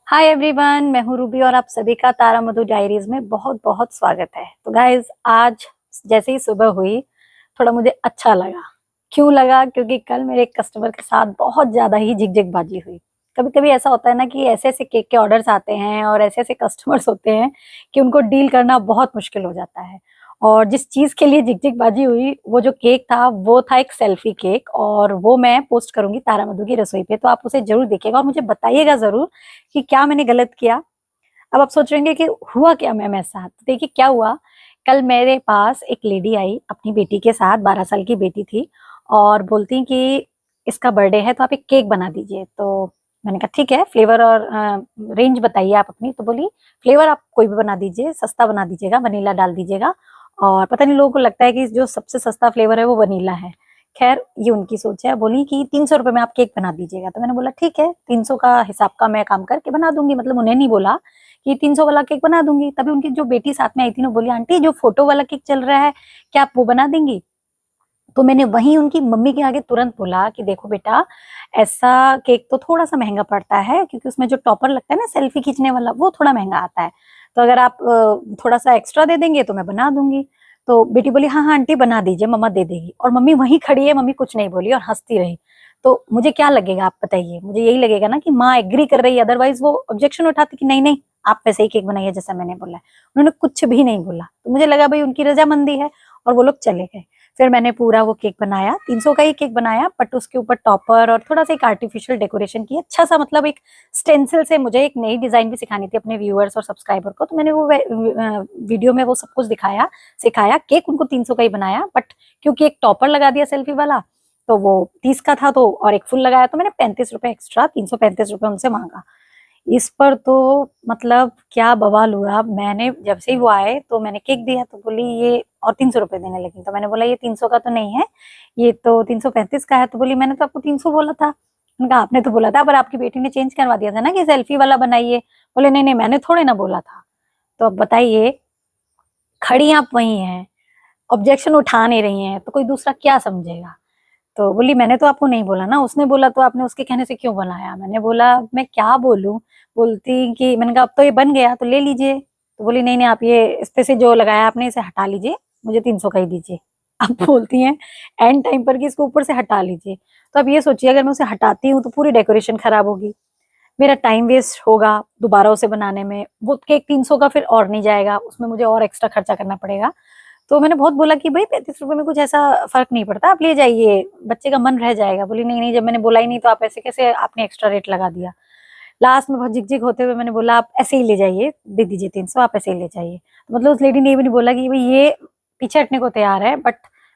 Hi everyone, मैं हूँ Ruby और आप सभी का तारा मधु डायरीज में बहुत बहुत स्वागत है। तो गाइज, आज जैसे ही सुबह हुई थोड़ा मुझे अच्छा लगा। क्यों लगा? क्योंकि कल मेरे एक कस्टमर के साथ बहुत ज्यादा ही झिकझिकबाजी हुई। कभी कभी ऐसा होता है ना कि ऐसे ऐसे केक के ऑर्डर्स आते हैं और ऐसे ऐसे कस्टमर्स होते हैं कि उनको डील करना बहुत मुश्किल हो जाता है। और जिस चीज के लिए झिकझिकबाजी हुई, वो जो केक था वो था एक सेल्फी केक, और वो मैं पोस्ट करूंगी तारा मधु की रसोई पे, तो आप उसे जरूर देखिएगा और मुझे बताइएगा जरूर कि क्या मैंने गलत किया। अब आप सोच रहे होंगे कि हुआ क्या मेरे साथ। तो देखिए क्या हुआ। कल मेरे पास एक लेडी आई अपनी बेटी के साथ, 12 साल की बेटी थी, और बोलती कि इसका बर्थडे है तो आप एक केक बना दीजिए। तो मैंने कहा ठीक है, फ्लेवर और रेंज बताइए आप अपनी। तो बोली फ्लेवर आप कोई भी बना दीजिए, सस्ता बना दीजिएगा, वनीला डाल दीजिएगा। और पता नहीं लोगों को लगता है कि जो सबसे सस्ता फ्लेवर है वो वनीला है। खैर, ये उनकी सोच है। बोली कि 300 रुपए में आप केक बना दीजिएगा। तो मैंने बोला ठीक है, 300 का हिसाब का मैं काम करके बना दूंगी। मतलब उन्हें नहीं बोला कि 300 वाला केक बना दूंगी। तभी उनकी जो बेटी साथ में आई थी ना, बोली आंटी जो फोटो वाला केक चल रहा है क्या आप वो बना देंगी? तो मैंने वहीं उनकी मम्मी के आगे तुरंत बोला कि देखो बेटा, ऐसा केक तो थोड़ा सा महंगा पड़ता है, क्योंकि उसमें जो टॉपर लगता है ना सेल्फी खींचने वाला, वो थोड़ा महंगा आता है। तो अगर आप थोड़ा सा एक्स्ट्रा दे देंगे तो मैं बना दूंगी। तो बेटी बोली हाँ हाँ आंटी बना दीजिए, मम्मा दे देगी। और मम्मी वहीं खड़ी है, मम्मी कुछ नहीं बोली और हंसती रही। तो मुझे क्या लगेगा आप बताइए? मुझे यही लगेगा ना कि माँ एग्री कर रही है, अदरवाइज वो ऑब्जेक्शन उठाती कि नहीं नहीं, आप वैसे ही केक बनाइए जैसा मैंने बोला है। उन्होंने कुछ भी नहीं बोला, तो मुझे लगा भाई उनकी रजामंदी है, और वो लोग चले गए। फिर मैंने पूरा वो केक बनाया, 300 का ही केक बनाया, बट उसके ऊपर टॉपर और थोड़ा सा एक आर्टिफिशियल डेकोरेशन की, अच्छा सा, मतलब एक स्टेंसिल से मुझे एक नई डिजाइन भी सिखानी थी अपने व्यूअर्स और सब्सक्राइबर को। तो मैंने वो वीडियो में वो सब कुछ दिखाया, सिखाया। केक उनको 300 का ही बनाया, बट क्योंकि एक टॉपर लगा दिया सेल्फी वाला, तो वो 30 का था, तो और एक फुल लगाया, तो मैंने 35 रुपए एक्स्ट्रा, 335 रुपए उनसे मांगा। इस पर तो मतलब क्या बवाल हुआ। मैंने जब से ही वो आए तो मैंने केक दिया, तो बोली ये और 300 रुपए देने लगी। तो मैंने बोला ये 300 का तो नहीं है, ये तो 335 का है। तो बोली मैंने तो आपको 300 बोला था। मैंने कहा आपने तो बोला था, पर आपकी बेटी ने चेंज करवा दिया था ना कि सेल्फी वाला बनाइए। बोले नहीं नहीं, मैंने थोड़े ना बोला था। तो अब बताइए, खड़ी आप वही हैं, ऑब्जेक्शन उठा नहीं रही हैं, तो कोई दूसरा क्या समझेगा? तो बोली मैंने तो आपको नहीं बोला ना, उसने बोला, तो आपने उसके कहने से क्यों बनाया? मैंने बोला मैं क्या बोलूं। बोलती कि, मैंने कहा अब तो ये बन गया तो ले लीजिए। तो बोली नहीं नहीं, आप ये इस पे से जो लगाया आपने इसे हटा लीजिए, मुझे 300 का ही दीजिए। अब बोलती हैं एंड टाइम पर कि इसको ऊपर से हटा लीजिए। तो अब ये सोचिए, अगर मैं उसे हटाती हूँ तो पूरी डेकोरेशन खराब होगी, मेरा टाइम वेस्ट होगा दोबारा उसे बनाने में। वो केक 300 का फिर और नहीं जाएगा, उसमें मुझे और एक्स्ट्रा खर्चा करना पड़ेगा। तो मैंने बहुत बोला कि भाई 35 रुपए में कुछ ऐसा फर्क नहीं पड़ता, आप ले जाइए, बच्चे का मन रह जाएगा। बोली नहीं नहीं, जब मैंने बोला ही नहीं तो आप ऐसे कैसे आपने एक्स्ट्रा रेट लगा दिया। लास्ट में बहुत झिकझिक होते हुए मैंने बोला आप ऐसे ही ले जाइए, दे दीजिए 300, आप ऐसे ही ले जाइए। तो मतलब उस लेडी ने ये भी नहीं बोला कि भाई ये पीछे हटने को तैयार है, बट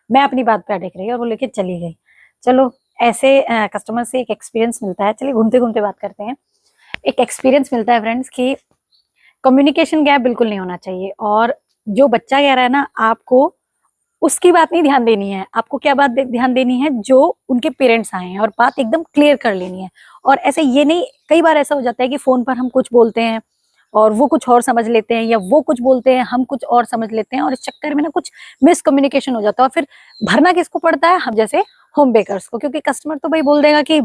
मैं अपनी बात पे अटक रही और वो लेके चली गई। चलो, ऐसे कस्टमर से एक एक्सपीरियंस मिलता है। चलिए घूमते घूमते बात करते हैं। एक एक्सपीरियंस मिलता है फ्रेंड्स कि कम्युनिकेशन गैप बिल्कुल नहीं होना चाहिए। और जो बच्चा कह रहा है ना, आपको उसकी बात नहीं ध्यान देनी है, आपको क्या बात ध्यान देनी है, जो उनके पेरेंट्स आए हैं, और बात एकदम क्लियर कर लेनी है। और ऐसे ये नहीं, कई बार ऐसा हो जाता है कि फोन पर हम कुछ बोलते हैं और वो कुछ और समझ लेते हैं, या वो कुछ बोलते हैं हम कुछ और समझ लेते हैं, और इस चक्कर में ना कुछ मिसकम्युनिकेशन हो जाता है। और फिर भरना किसको पड़ता है? हम जैसे होम बेकर्स को, क्योंकि कस्टमर तो भाई बोल देगा कि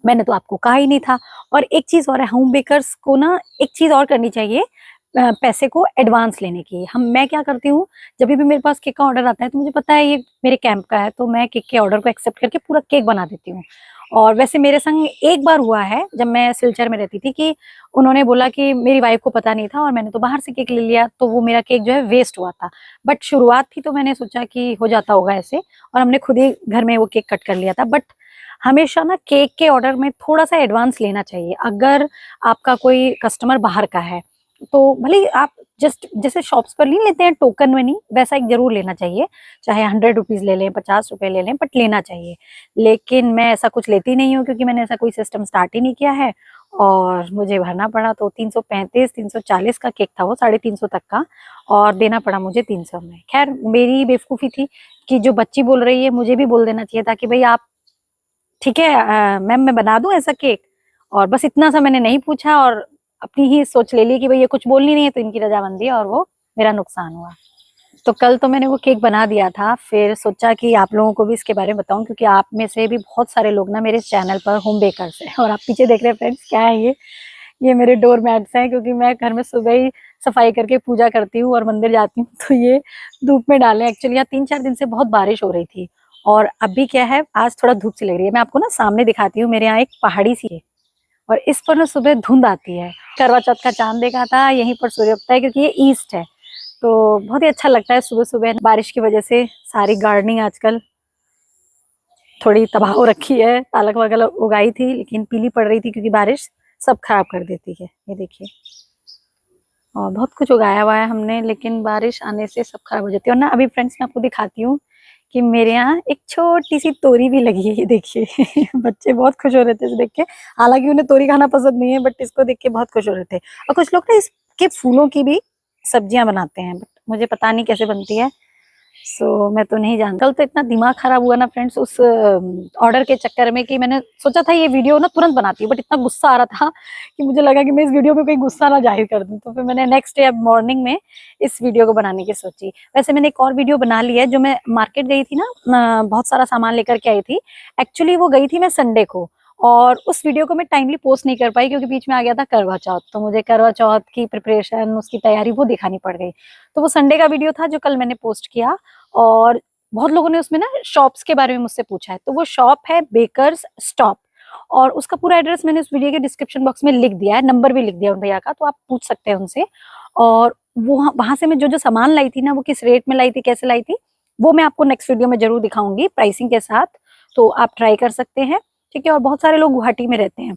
मैंने तो आपको कहा ही नहीं था। और एक चीज और है, होम बेकर्स को ना एक चीज और करनी चाहिए, पैसे को एडवांस लेने की। मैं क्या करती हूँ, जब भी मेरे पास केक का ऑर्डर आता है तो मुझे पता है ये मेरे कैंप का है, तो मैं केक के ऑर्डर को एक्सेप्ट करके पूरा केक बना देती हूँ। और वैसे मेरे संग एक बार हुआ है, जब मैं सिलचर में रहती थी, कि उन्होंने बोला कि मेरी वाइफ को पता नहीं था और मैंने तो बाहर से केक ले लिया, तो वो मेरा केक जो है वेस्ट हुआ था। बट शुरुआत थी तो मैंने सोचा कि हो जाता होगा ऐसे, और हमने खुद ही घर में वो केक कट कर लिया था। बट हमेशा ना केक के ऑर्डर में थोड़ा सा एडवांस लेना चाहिए। अगर आपका कोई कस्टमर बाहर का है तो भले ही आप जस्ट जैसे शॉप्स पर नहीं लेते हैं टोकन मनी, वैसा एक जरूर लेना चाहिए। चाहे 100 रुपीज ले लें, 50 रुपए ले लें, बट लेना चाहिए। लेकिन मैं ऐसा कुछ लेती नहीं हूँ, क्योंकि मैंने ऐसा कोई सिस्टम स्टार्ट ही नहीं किया है। और मुझे भरना पड़ा तो 335 340 का केक था वो, 350 तक का, और देना पड़ा मुझे 300 में। खैर, मेरी बेवकूफ़ी थी कि जो बच्ची बोल रही है मुझे भी बोल देना चाहिए था कि भाई आप ठीक है मैम, मैं बना दूं ऐसा केक। और बस इतना सा मैंने नहीं पूछा, और अपनी ही सोच ले ली कि भाई ये कुछ बोलनी नहीं है, तो इनकी रजामंदी है, और वो मेरा नुकसान हुआ। तो कल तो मैंने वो केक बना दिया था, फिर सोचा कि आप लोगों को भी इसके बारे में बताऊं, क्योंकि आप में से भी बहुत सारे लोग ना मेरे चैनल पर होम बेकर्स हैं। और आप पीछे देख रहे हैं फ्रेंड्स, क्या है ये? ये मेरे डोर मैट्स हैं, क्योंकि मैं घर में सुबह ही सफाई करके पूजा करती हूँ और मंदिर जाती हूँ, तो ये धूप में डाले। एक्चुअली यहाँ 3-4 दिन से बहुत बारिश हो रही थी, और अभी क्या है, आज थोड़ा धूप सी लग रही है। मैं आपको ना सामने दिखाती हूँ, मेरे यहाँ एक पहाड़ी सी है, और इस पर ना सुबह धुंध आती है। करवा चौथ का चांद देखा था, यहीं पर सूर्य उगता है, क्योंकि ये ईस्ट है, तो बहुत ही अच्छा लगता है सुबह सुबह। बारिश की वजह से सारी गार्डनिंग आजकल थोड़ी तबाह हो रखी है। पालक वगैरह उगाई थी, लेकिन पीली पड़ रही थी क्योंकि बारिश सब खराब कर देती है। ये देखिए, और बहुत कुछ उगाया हुआ है हमने, लेकिन बारिश आने से सब खराब हो जाती है। और ना अभी फ्रेंड्स मैं आपको दिखाती हूँ कि मेरे यहाँ एक छोटी सी तोरी भी लगी है, ये देखिए। बच्चे बहुत खुश हो रहे थे इसे देख के। हालांकि उन्हें तोरी खाना पसंद नहीं है, बट इसको देख के बहुत खुश हो रहे थे। और कुछ लोग ना इसके फूलों की भी सब्जियां बनाते हैं, बट मुझे पता नहीं कैसे बनती है, मैं तो नहीं जानती। कल तो इतना दिमाग खराब हुआ ना फ्रेंड्स उस ऑर्डर के चक्कर में, कि मैंने सोचा था ये वीडियो ना तुरंत बनाती हूँ, बट इतना गुस्सा आ रहा था कि मुझे लगा कि मैं इस वीडियो में कहीं गुस्सा ना जाहिर कर दूं। तो फिर मैंने नेक्स्ट डे अब मॉर्निंग में इस वीडियो को बनाने की सोची। वैसे मैंने एक और वीडियो बना ली है, जो मैं मार्केट गई थी ना, बहुत सारा सामान लेकर के आई थी। एक्चुअली वो गई थी मैं संडे को, और उस वीडियो को मैं टाइमली पोस्ट नहीं कर पाई, क्योंकि बीच में आ गया था करवा चौथ, तो मुझे करवा चौथ की प्रिपरेशन, उसकी तैयारी वो दिखानी पड़ गई। तो वो संडे का वीडियो था जो कल मैंने पोस्ट किया। और बहुत लोगों ने उसमें ना शॉप्स के बारे में मुझसे पूछा है, तो वो शॉप है बेकर्स स्टॉप, और उसका पूरा एड्रेस मैंने उस वीडियो के डिस्क्रिप्शन बॉक्स में लिख दिया है, नंबर भी लिख दिया उन भैया का, तो आप पूछ सकते हैं उनसे। और वो वहां से मैं जो जो सामान लाई थी ना, वो किस रेट में लाई थी, कैसे लाई थी, वो मैं आपको नेक्स्ट वीडियो में जरूर दिखाऊंगी प्राइसिंग के साथ, तो आप ट्राई कर सकते हैं। ठीक है। और बहुत सारे लोग गुवाहाटी में रहते हैं,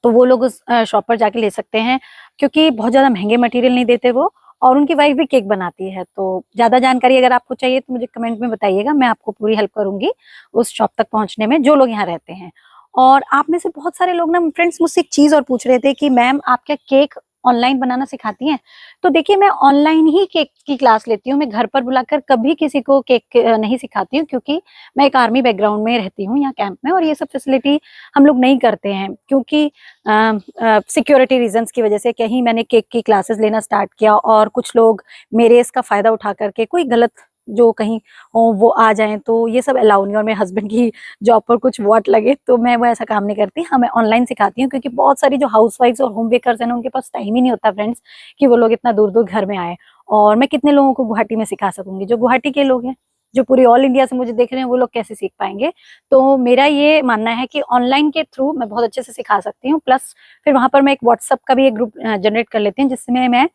तो वो लोग उस शॉप पर जाके ले सकते हैं, क्योंकि बहुत ज्यादा महंगे मटेरियल नहीं देते वो, और उनकी वाइफ भी केक बनाती है। तो ज्यादा जानकारी अगर आपको चाहिए तो मुझे कमेंट में बताइएगा, मैं आपको पूरी हेल्प करूंगी उस शॉप तक पहुंचने में, जो लोग यहाँ रहते हैं। और आप में से बहुत सारे लोग ना फ्रेंड्स मुझसे एक चीज और पूछ रहे थे कि मैम आप क्या केक ऑनलाइन बनाना सिखाती हैं? तो देखिए, मैं ऑनलाइन ही केक की क्लास लेती हूँ, मैं घर पर बुलाकर कभी किसी को केक नहीं सिखाती हूँ, क्योंकि मैं एक आर्मी बैकग्राउंड में रहती हूँ यहाँ कैंप में, और ये सब फैसिलिटी हम लोग नहीं करते हैं, क्योंकि सिक्योरिटी रीजंस की वजह से। कहीं मैंने केक की क्लासेस लेना स्टार्ट किया, और कुछ लोग मेरे इसका फायदा उठा करके कोई गलत जो कहीं हो वो आ जाएं, तो ये सब अलाउ नहीं। और मेरे हस्बैंड की जॉब पर कुछ वाट लगे, तो मैं वो ऐसा काम नहीं करती। हाँ, मैं ऑनलाइन सिखाती हूँ, क्योंकि बहुत सारी जो हाउसवाइफ्स और होम बेकर्स हैं ना, उनके पास टाइम ही नहीं होता फ्रेंड्स, कि वो लोग इतना दूर दूर घर में आए। और मैं कितने लोगों को गुवाहाटी में सिखा सकूंगी? जो गुवाहाटी के लोग हैं, जो पूरी ऑल इंडिया से मुझे देख रहे हैं, वो लोग कैसे सीख पाएंगे? तो मेरा ये मानना है कि ऑनलाइन के थ्रू मैं बहुत अच्छे से सिखा सकती हूँ। प्लस फिर वहां पर मैं एक व्हाट्सअप का भी एक ग्रुप जनरेट कर लेती हूँ, जिसमें मैं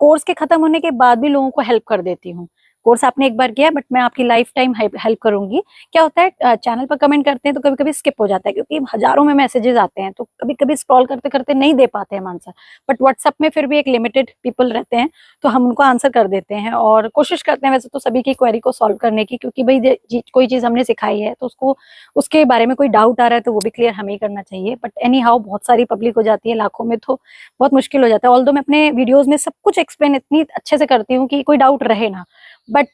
कोर्स के खत्म होने के बाद भी लोगों को हेल्प कर देती हूँ। कोर्स आपने एक बार किया, बट मैं आपकी लाइफ टाइम हेल्प करूंगी। क्या होता है, चैनल पर कमेंट करते हैं तो कभी कभी स्किप हो जाता है, क्योंकि हजारों में मैसेजेस आते हैं, तो कभी कभी स्क्रॉल करते करते नहीं दे पाते हैं आंसर। बट व्हाट्सएप में फिर भी एक लिमिटेड पीपल रहते हैं, तो हम उनको आंसर कर देते हैं, और कोशिश करते हैं वैसे तो सभी की क्वेरी को सॉल्व करने की, क्योंकि भाई कोई चीज हमने सिखाई है तो उसको उसके बारे में कोई डाउट आ रहा है तो वो भी क्लियर हमें ही करना चाहिए। बट एनी हाउ, बहुत सारी पब्लिक हो जाती है लाखों में, तो बहुत मुश्किल हो जाता है। ऑल्दो मैं अपने वीडियोज में सब कुछ एक्सप्लेन इतनी अच्छे से करती हूँ कि कोई डाउट रहे ना, बट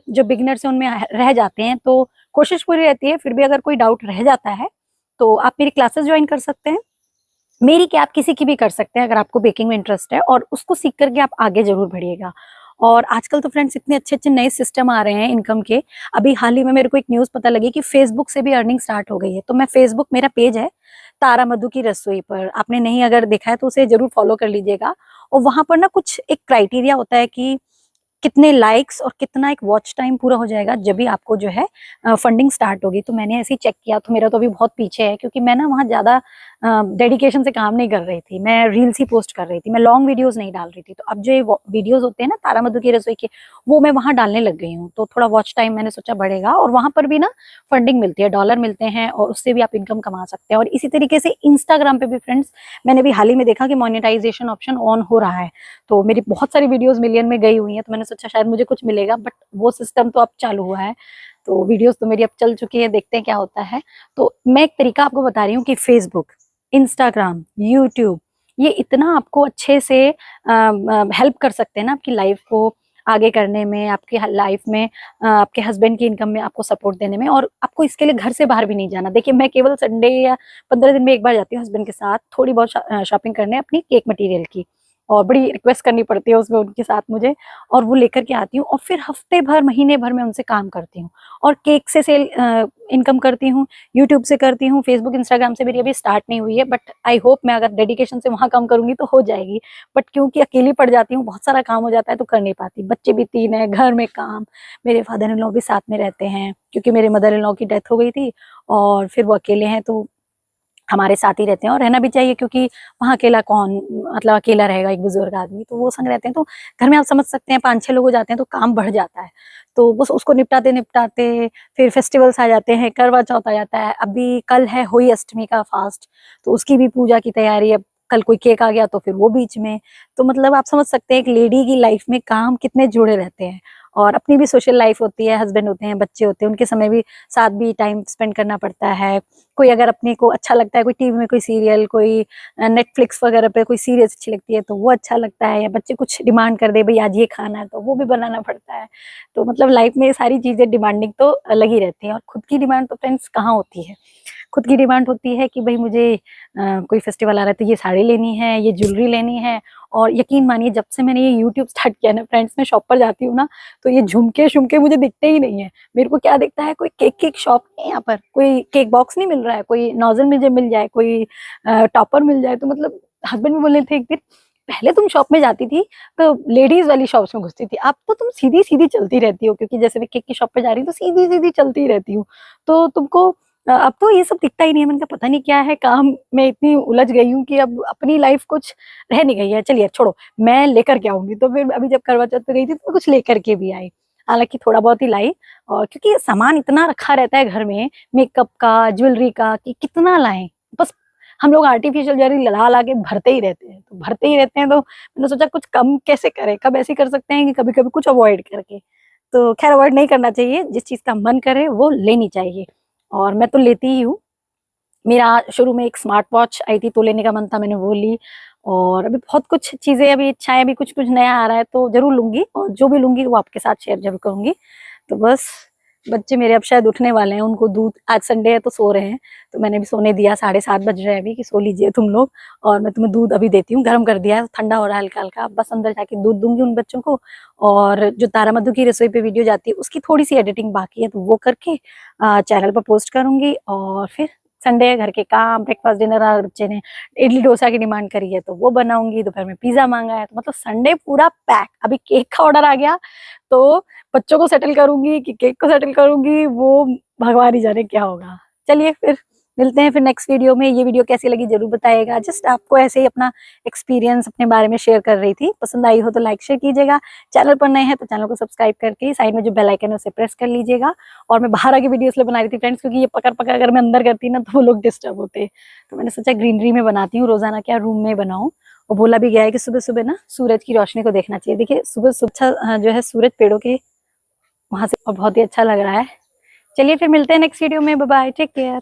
जो बिगिनर्स हैं उनमें रह जाते हैं, तो कोशिश पूरी रहती है। फिर भी अगर कोई डाउट रह जाता है तो आप मेरी क्लासेस ज्वाइन कर सकते हैं। मेरी क्या, आप किसी की भी कर सकते हैं अगर आपको बेकिंग में इंटरेस्ट है, और उसको सीख करके आप आगे जरूर बढ़िएगा। और आजकल तो फ्रेंड्स इतने अच्छे अच्छे नए सिस्टम आ रहे हैं इनकम के। अभी हाल ही में मेरे को एक न्यूज पता लगी कि फेसबुक से भी अर्निंग स्टार्ट हो गई है। तो मैं फेसबुक, मेरा पेज है तारा मधु की रसोई पर, आपने नहीं अगर देखा है तो उसे जरूर फॉलो कर लीजिएगा। और वहां पर ना कुछ एक क्राइटेरिया होता है कि कितने लाइक्स और कितना एक वॉच टाइम पूरा हो जाएगा, जब भी आपको जो है फंडिंग स्टार्ट होगी। तो मैंने ऐसे ही चेक किया, तो मेरा तो अभी बहुत पीछे है, क्योंकि मैं ना वहाँ ज्यादा डेडिकेशन से काम नहीं कर रही थी, मैं रील्स ही पोस्ट कर रही थी, मैं लॉन्ग वीडियोस नहीं डाल रही थी। तो अब जो ये वीडियोस होते हैं ना तारा मधु की रसोई के, वो मैं वहाँ डालने लग गई हूँ, तो थोड़ा वॉच टाइम मैंने सोचा बढ़ेगा, और वहां पर भी ना फंडिंग मिलती है, डॉलर मिलते हैं, और उससे भी आप इनकम कमा सकते हैं। और इसी तरीके से इंस्टाग्राम पे भी फ्रेंड्स, मैंने भी हाल ही में देखा कि मोनेटाइजेशन ऑप्शन ऑन हो रहा है, तो मेरी बहुत सारी वीडियोस मिलियन में गई हुई हैं, तो मैंने सोचा शायद मुझे कुछ मिलेगा, बट वो सिस्टम तो अब चालू हुआ है। तो वीडियोस तो मेरी अब चल चुकी है, देखते हैं क्या होता है। तो मैं एक तरीका आपको बता रही हूँ कि फेसबुक, इंस्टाग्राम, यूट्यूब, ये इतना आपको अच्छे से हेल्प कर सकते हैं ना आपकी लाइफ को आगे करने में, आपकी लाइफ में आपके हस्बैंड की इनकम में आपको सपोर्ट देने में। और आपको इसके लिए घर से बाहर भी नहीं जाना। देखिए, मैं केवल संडे या 15 दिन में एक बार जाती हूँ हस्बैंड के साथ थोड़ी बहुत शॉपिंग करने अपनी केक मटेरियल की, और बड़ी रिक्वेस्ट करनी पड़ती है उसमें उनके साथ मुझे, और वो लेकर के आती हूँ और फिर हफ्ते भर महीने भर में उनसे काम करती हूँ। और केक से सेल इनकम करती हूँ, यूट्यूब से करती हूँ, फेसबुक इंस्टाग्राम से मेरी अभी स्टार्ट नहीं हुई है, बट आई होप मैं अगर डेडिकेशन से वहाँ काम करूंगी तो हो जाएगी। बट क्योंकि अकेली पड़ जाती हूँ, बहुत सारा काम हो जाता है तो कर नहीं पाती, बच्चे भी 3 है, घर में काम, मेरे फादर इन लॉ भी साथ में रहते हैं क्योंकि मेरे मदर इन लॉ की डेथ हो गई थी, और फिर वो अकेले हैं तो हमारे साथ ही रहते हैं, और रहना भी चाहिए क्योंकि वहाँ अकेला कौन, मतलब अकेला रहेगा एक बुजुर्ग आदमी, तो वो संग रहते हैं। तो घर में आप समझ सकते हैं 5-6 लोग हो जाते हैं तो काम बढ़ जाता है। तो बस उसको निपटाते निपटाते फिर फेस्टिवल्स आ जाते हैं, करवा चौथ आ जाता है, अभी कल है होली अष्टमी का फास्ट, तो उसकी भी पूजा की तैयारी। अब कल कोई केक आ गया तो फिर वो बीच में, तो मतलब आप समझ सकते हैं एक लेडी की लाइफ में काम कितने जुड़े रहते हैं। और अपनी भी सोशल लाइफ होती है, हस्बैंड होते हैं, बच्चे होते हैं, उनके समय भी साथ भी टाइम स्पेंड करना पड़ता है। कोई अगर अपने को अच्छा लगता है, कोई टीवी में कोई सीरियल, कोई नेटफ्लिक्स वगैरह पे कोई सीरीज अच्छी लगती है तो वो अच्छा लगता है, या बच्चे कुछ डिमांड कर दे भाई आज ये खाना है तो वो भी बनाना पड़ता है। तो मतलब लाइफ में ये सारी चीजें डिमांडिंग तो लगी रहती हैं। और खुद की डिमांड तो फ्रेंड्स कहाँ होती है, खुद की डिमांड होती है कि भाई मुझे कोई फेस्टिवल आ रहा है तो ये साड़ी लेनी है, ये ज्वेलरी लेनी है। और यकीन मानिए जब से मैंने ये यूट्यूब स्टार्ट किया ना फ्रेंड्स, मैं शॉप पर जाती हूँ ना तो ये झुमके शुमके मुझे दिखते ही नहीं है। मेरे को क्या दिखता है, कोई केक केक शॉप नहीं है यहाँ पर, कोई केक बॉक्स नहीं मिल रहा है, कोई नोजल मुझे मिल जाए, कोई टॉपर मिल जाए। तो मतलब हस्बैंड भी बोले थे एक दिन, पहले तुम शॉप में जाती थी तो लेडीज वाली शॉप्स में घुसती थी, अब तो तुम सीधी सीधी चलती रहती हो, क्योंकि जैसे मैं केक की शॉप पे जा रही हूँ तो सीधी सीधी चलती रहती हूँ। तो तुमको अब तो ये सब दिखता ही नहीं है। मैंने कहा पता नहीं क्या है, काम में इतनी उलझ गई हूँ कि अब अपनी लाइफ कुछ रह नहीं गई है। चलिए छोड़ो, मैं लेकर के आऊंगी। तो फिर अभी जब करवा चौथ पे गई थी तो कुछ लेकर के भी आई, हालांकि थोड़ा बहुत ही लाई। और क्योंकि सामान इतना रखा रहता है घर में, मेकअप का, ज्वेलरी का, कि कितना लाएं। बस हम लोग आर्टिफिशियल ज्वेलरी ला ला के भरते ही रहते हैं, तो भरते ही रहते हैं। तो मैंने सोचा कुछ कम कैसे करें, कब ऐसे कर सकते हैं कि कभी कभी कुछ अवॉइड करके। तो खैर अवॉइड नहीं करना चाहिए, जिस चीज का मन करे वो लेनी चाहिए, और मैं तो लेती ही हूँ। मेरा शुरू में एक स्मार्ट वॉच आई थी तो लेने का मन था, मैंने वो ली। और अभी बहुत कुछ चीजें, अभी इच्छाएं, अभी कुछ कुछ नया आ रहा है तो जरूर लूंगी, और जो भी लूंगी वो आपके साथ शेयर जरूर करूंगी। तो बस बच्चे मेरे अब शायद उठने वाले हैं, उनको दूध, आज संडे है तो सो रहे हैं, तो मैंने भी सोने दिया, 7:30 बज रहे हैं अभी, कि सो लीजिए तुम लोग। और मैं तुम्हें दूध अभी देती हूँ, गर्म कर दिया है, ठंडा हो रहा है हल्का हल्का, बस अंदर जाके दूध दूंगी उन बच्चों को। और जो तारा मधु की रसोई पे वीडियो जाती है उसकी थोड़ी सी एडिटिंग बाकी है, तो वो करके चैनल पर पोस्ट करूंगी। और फिर संडे है, घर के काम, ब्रेकफास्ट डिनर, और बच्चे ने इडली डोसा की डिमांड करी है तो वो बनाऊंगी, दोपहर में पिज्जा मांगा है, तो मतलब संडे पूरा पैक। अभी केक का ऑर्डर आ गया तो बच्चों को सेटल करूंगी कि केक को सेटल करूंगी, वो भगवान ही जाने क्या होगा। चलिए फिर मिलते हैं फिर नेक्स्ट वीडियो में। ये वीडियो कैसी लगी जरूर बताइएगा, जस्ट आपको ऐसे ही अपना एक्सपीरियंस अपने बारे में शेयर कर रही थी। पसंद आई हो तो लाइक शेयर कीजिएगा, चैनल पर नए हैं तो चैनल को सब्सक्राइब करके साइड में जो बेल आइकन है उसे प्रेस कर लीजिएगा। और मैं बाहर आके वीडियो इसलिए बना रही थी फ्रेंड्स, क्योंकि ये पकड़ पकड़ अगर मैं अंदर करती ना तो वो लोग डिस्टर्ब होते, तो मैंने सोचा ग्रीनरी में बनाती हूँ रोजाना, क्या रूम में बनाऊं। और बोला भी गया है कि सुबह सुबह ना सूरज की रोशनी को देखना चाहिए। देखिए सुबह सुबह जो है सूरज पेड़ों के वहां से, और बहुत ही अच्छा लग रहा है। चलिए फिर मिलते हैं नेक्स्ट वीडियो में, बाय बाय, टेक केयर।